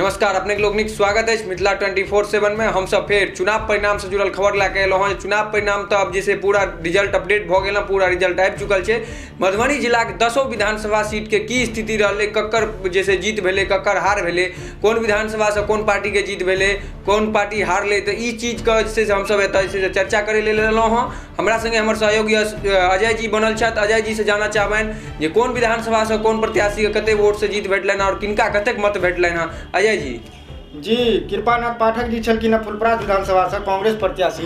नमस्कार, अपने लोग स्वागत है मिथिला 24/7 में। हम सब फिर चुनाव परिणाम से जुड़ल खबर लाके एलो हैं। चुनाव परिणाम तो अब जैसे पूरा रिजल्ट अपडेट भ गेल, पूरा रिजल्ट आबि चुकल है। मधुबनी जिला के 10 विधानसभा सीट के की स्थिति रहले, कक्कर जैसे जीत भेले, कक्कर हार भेले, कौन विधानसभा से कौन पार्टी के जीत भेले, कौन पार्टी हार ले, तो ई चीज का जैसे हम सब एतय चर्चा करे ले लेलो हैं। हमरा संगे हमर सहयोगी अजय जी बनल छथि। अजय जी से जानना चाहबनि जे कौन विधानसभा से कौन प्रत्याशी के कते वोट से जीत भेटलनि और किनका कतेक मत भेटलनि हैं। अजय जी कृपानाथ पाठक जी छलखिन फुलपरास विधानसभा से कांग्रेस प्रत्याशी।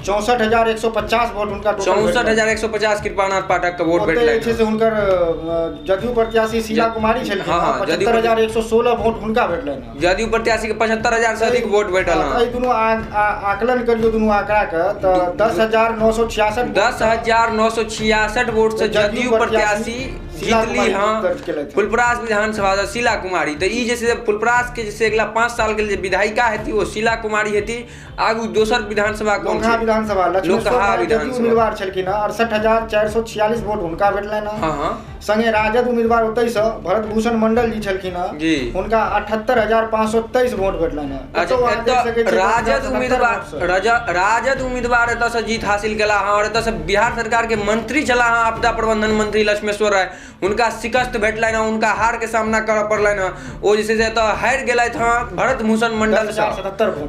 64,150 वोट उनका 64,150 कृपानाथ पाठक का वोट भेटलै। से हुनकर जदयू प्रत्याशी शीला कुमारी छलखिन 75,116 वोट हुनका भेटलनि। जदयू प्रत्याशी के 75,000 से अधिक वोट भेटल है। ई दुनू आकलन करियो दुनू आंकड़ा के त 10,966 वोट से जदयू प्रत्याशी जीतली हाँ फुलपरास विधानसभा से शीला कुमारी। तो ई जैसे फुलपरास के जैसे अगला 5 साल के लिए विधायिका हेती वो शीला कुमारी हेती। आगू दोसर विधानसभा कौन लोकहा विधानसभा उम्मीदवार छलखिन 68,446 वोट हुनका भेटलनि। हां संगे राजद उम्मीदवार ओतै से भरत भूषण मंडल जी छलखिन हुनका 78,523 वोट भेटलनि। राजद उम्मीदवार एतय से जीत हासिल केला और एतय से बिहार सरकार के मंत्री चला आपदा प्रबंधन मंत्री लक्ष्मेश्वर राय उनका शिकस्त भेटलनि, उनका हार के सामना करऽ पड़लनि। वो जैसे हारि गेलथि हँ भरत भूषण मंडल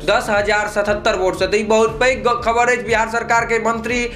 10,077 वोट से। तो बहुत पैघ खबर है। बिहार सरकार के मंत्री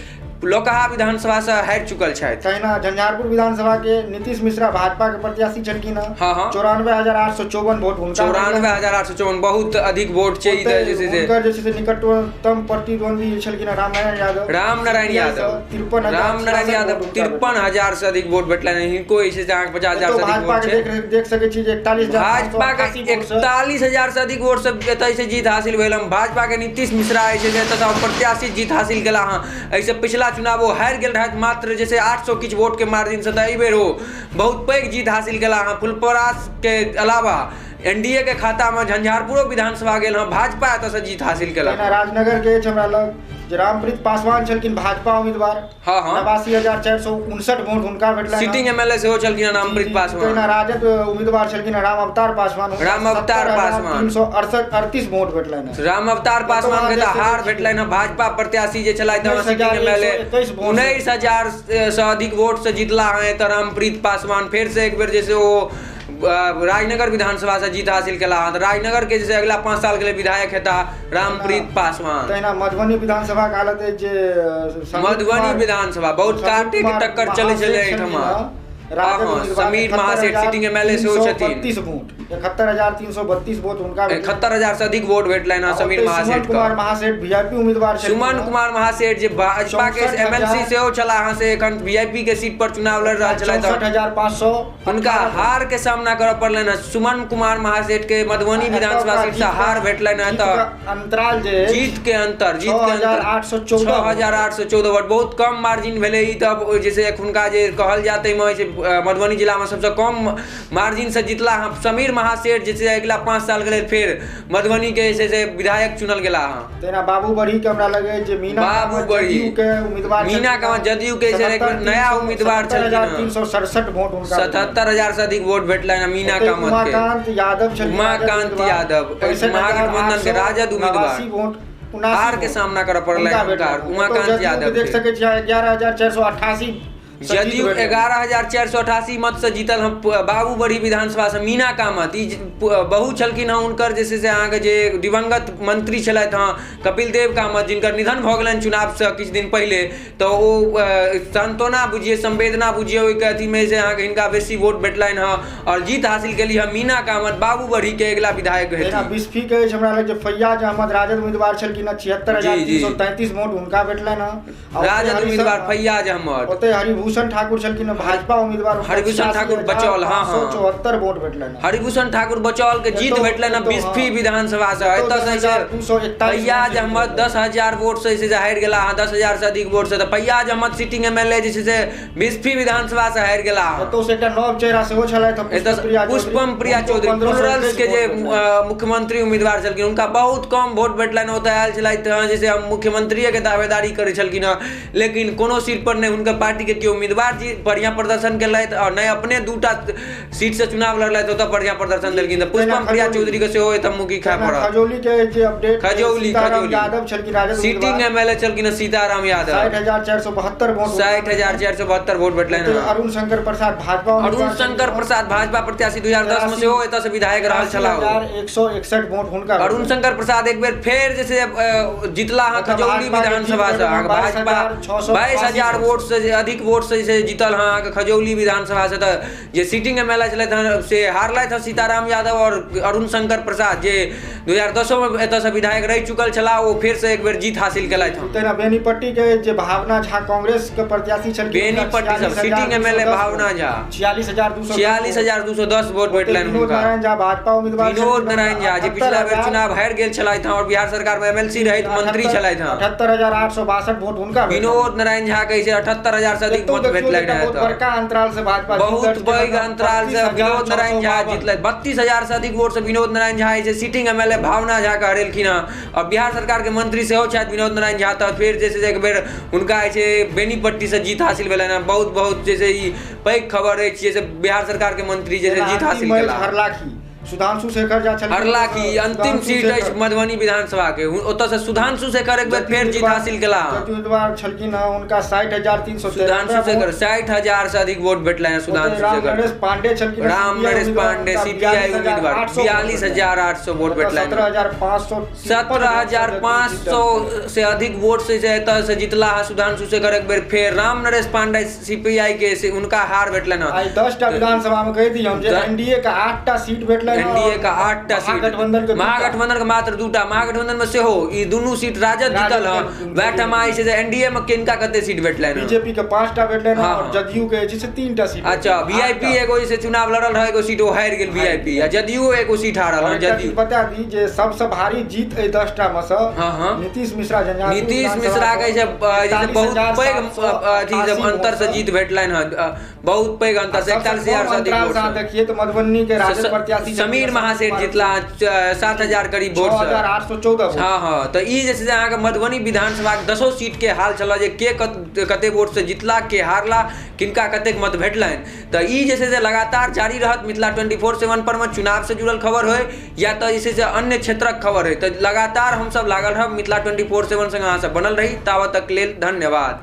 लोकहा विधानसभा से हारि चुकल छथि। तहिना झंझारपुर विधानसभा के नीतीश मिश्रा भाजपा के प्रत्याशी छलखिन 94,854 वोट हुनका। 94,854 बहुत अधिक वोट छै। हुनकर जे छै निकटतम प्रतिद्वंदी छलखिन रामनारायण यादव 53,000 से अधिक वोट भेटलनि। हिनको जे छै 50,000 से अधिक वोट छै। देख सकै छी जे 41,000 भाजपा के 41,000 से अधिक वोट से एतय से जीत हासिल भेल। भाजपा के नीतीश मिश्रा जे छै एतय प्रत्याशी जीत हासिल केला हँ। ऐसे पिछला चुनाव वो हारि गेल रहथि मात्र जैसे 800 किछ वोट के मार्जिन से। एहि बेर वो बहुत पैघ जीत हासिल केला हँ। फुलपरास के अलावा एनडीए के खाता में झंझारपुरो विधानसभा गेल हँ। भाजपा एतय से जीत हासिल केला। राजनगर के हमरा लग रामप्रीत पासवान छलखिन भाजपा उम्मीदवार 89,459 वोट हुनका भेटलनि। सिटिंग एमएलए सेहो छलखिन रामप्रीत पासवान। राजद उम्मीदवार छलखिन राम अवतार पासवान 338 वोट भेटलनि। राम अवतार पासवान के हार भेटलनि। भाजपा प्रत्याशी जे छलाह सिटिंग एमएलए 19,000 से अधिक वोट से जीतला है। तो रामप्रीत पासवान फिर से एक बेर जैसे वो राजनगर विधानसभा से जीत हासिल केला। राजनगर के जैसे अगला 5 साल के लिए विधायक हेता रामप्रीत पासवान। मधुबनी विधानसभा के हालत है जे मधुबनी विधानसभा बहुत काटे के टक्कर चले समीर महासेठ सिटिंग एमएलए से 71,332 वोट उनका 71,000 से अधिक वोट भेटलनि समीर महासेठ। कुमार महासेठ वीआईपी उम्मीदवार सुमन कुमार महासेठ जे भाजपा के एमएलसी से हो चला हां से एखन वीआईपी के सीट पर चुनाव लड़ रहल छला। 64,500 उनका हार के सामना करऽ पड़लनि। सुमन कुमार महासेठ के मधुबनी विधानसभा सीट से हार भेटलनि। तो अंतराल जे जीत के अंतर 6,814 वोट बहुत कम मार्जिन भेले। ई तब जैसे एखुनका जे कहल जाते मधुबनी जिला में सबसे कम मार्जिन से जीतला हम समीर महासेठ जैसे अगला 5 साल के लिए फिर मधुबनी के जैसे विधायक चुनल गेला हां। तेना बाबू बढ़ी के हमरा लगे जे मीना बाबू बढ़ी के उम्मीदवार मीना का जदयू के नया उम्मीदवार छलखिन 367 वोट उनका 77,000 से अधिक वोट भेटलनि। मीना का मत के उमाकांत यादव छलखिन महागठबंधन के राजद उम्मीदवार हार के सामना करऽ पड़लनि। उमाकांत यादव देख सकै छी 11,488 जदयू 11,488 मत से जीतल हम। बाबू बढ़ी विधानसभा से मीना कामत बहु छलखिन हँ। उनकर जैसे से अहाँ के जे दिवंगत मंत्री छलथि हँ कपिल देव कामत जिनकर निधन भऽ गेलनि चुनाव से किछु दिन पहले। तो ओ सांत्वना बुझिए संवेदना बुझिए ओहि अथी में से अहाँ के हिनका बेसी वोट भेटलनि हँ और जीत हासिल केली हँ। मीना कामत बाबू बढ़ी के अगला विधायक हेती। बिस्फी के हमरा लग जे फैयाज अहमद राजद उम्मीदवार छलखिन 76,333 वोट हुनका भेटलनि हँ। राजद उम्मीदवार फैयाज अहमद ओते हरिभूषण ठाकुर छलखिन भाजपा उम्मीदवार हरिभूषण ठाकुर बचौल 174 वोट भेटलनि। हरिभूषण ठाकुर बचौल के जीत भेटलनि बिस्फी विधानसभा से। एतय से फैयाज अहमद 10,000 वोट से हारि गेला। 10,000 से अधिक वोट से तो फैयाज अहमद सिटिंग एमएलए जे से बिस्फी विधानसभा से हारि गेला। तो से एकटा नव चेहरा सेहो छलथि पुष्पम प्रिया चौधरी प्लूरल्स के जे मुख्यमंत्री उम्मीदवार छलखिन उनका बहुत कम वोट भेटलनि। ओतय आयल छलथि जैसे हम मुख्यमंत्री के दावेदारी करै छलखिन लेकिन कोनो सीट पर नहीं उनकर पार्टी के केओ उम्मीदवार जी बढ़िया प्रदर्शन केलथि और नहीं अपने 2टा सीट से चुनाव लड़लथि ओतऽ बढ़िया प्रदर्शन देलखिन। पुष्पम प्रिया चौधरी के सेहो एतऽ मुखी खा पड़ल। खजौली के जे अपडेट खजौली यादव छलखिन राजद सीटिंग एमएलए छलखिन सीताराम यादव 60,472 वोट 60,472 वोट भेटलनि। अरुण शंकर प्रसाद भाजपा अरुण शंकर प्रसाद भाजपा प्रत्याशी 2010 में सेहो एतऽ से विधायक रहल छलाह। 161 वोट हुनका। अरुण शंकर प्रसाद एक बेर फेर जैसे जितला हाँ खजौली विधानसभा से भाजपा 22,000 वोट से अधिक वोट से जैसे जीतल हाँ खजौली विधानसभा से। तो जे सीटिंग एमएलए छलथि से हारलथि सीताराम यादव और अरुण शंकर प्रसाद जे 2010 में एतऽ से विधायक रह चुकल छलाह वो फिर से एक बेर जीत हासिल केलथि। तेना बेनीपट्टी के जे भावना झा कांग्रेस के प्रत्याशी छलखिन बेनीपट्टी सब सीटिंग एमएलए भावना झा 46,210 वोट भेटलनि विनोद नारायण झा भाजपा उम्मीदवार विनोद नारायण झा जे पिछला बेर चुनाव हारि गेल छलथि और बिहार सरकार में एमएलसी रहित मंत्री छलथि। 78,862 वोट हुनका। विनोद नारायण झा के 78,000 से अधिक वोट भेटलनि। बहुत बड़का अंतराल से भाजपा बहुत पैघ अंतराल से विनोद नारायण झा जीतले। 32,000 से अधिक वोट से विनोद नारायण झा जे सीटिंग एमएलए भावना झा के हरेलखिन और बिहार सरकार के मंत्री सेहो छथि विनोद नारायण झा। तो फिर जैसे एक बेर हुनका बेनीपट्टी से जीत हासिल भेलनि। बहुत बहुत जैसे ई पैघ खबर अछि जैसे बिहार सरकार के मंत्री जैसे जीत हासिल केला। सुधांशु शेखर जा छलखिन हरलाखी अंतिम सीट अछि मधुबनी विधानसभा के ओतऽ से सुधांशु शेखर एक बेर फेर जीत हासिल केला। उम्मीदवार छलखिन उनका 60,300 सुधांशु शेखर 60,000 से अधिक वोट भेटलनि। सुधांशु शेखर रामनरेश पांडे छलखिन रामनरेश पांडे सीपीआई उम्मीदवार 42,800 वोट भेटलनि। 17,500 से अधिक वोट से एतऽ से जीतला सुधांशु शेखर एक बेर फेर। रामनरेश पांडे सीपीआई के से उनका हार भेटलनि। 10टा विधानसभा में कहि दी हम जे एनडीए का 8टा सीट भेटलनि। एनडीए का 8टा सीट महागठबंधन के मात्र 2टा महागठबंधन में सेहो ई दुनू सीट राजद जीतल ह। वैठमा आई से एनडीए में किनका कते सीट भेटलनि। बीजेपी के 5टा भेटलनि और जदयू के जैसे 3टा सीट। अच्छा वीआईपी एगो जैसे चुनाव लड़ल रह एगो सीट वो हारि गेल वीआईपी आ जदयू एगो सीट हारल ह। जदयू बता दी जे सबसे भारी जीत ए 10टा में से नीतीश मिश्रा जनजातीय नीतीश मिश्रा के जैसे बहुत पैघ अथी जब अंतर से जीत भेटलनि ह। बहुत पैघ अंतर से 41,000 से अधिक वोट। देखिए तो मधुबनी के राजद प्रत्याशी समीर महासेठ जितला 7,000 करीब वोट से 6,814। हाँ तो ई जैसे अहाँके मधुबनी विधानसभा के 10 सीट के हाल छल जे के कते वोट से जितला के हारला किनका कतेक मत भेटलनि। तो ई जैसे लगातार जारी रहत मिथिला 24/7 पर में चुनाव से जुड़ल खबर होय या तो जैसे अन्य क्षेत्रक खबर होय तो लगातार हम सब लागल रहब मिथिला 24/7 संग अहाँ सब बनल रही। तावत तक लेल धन्यवाद।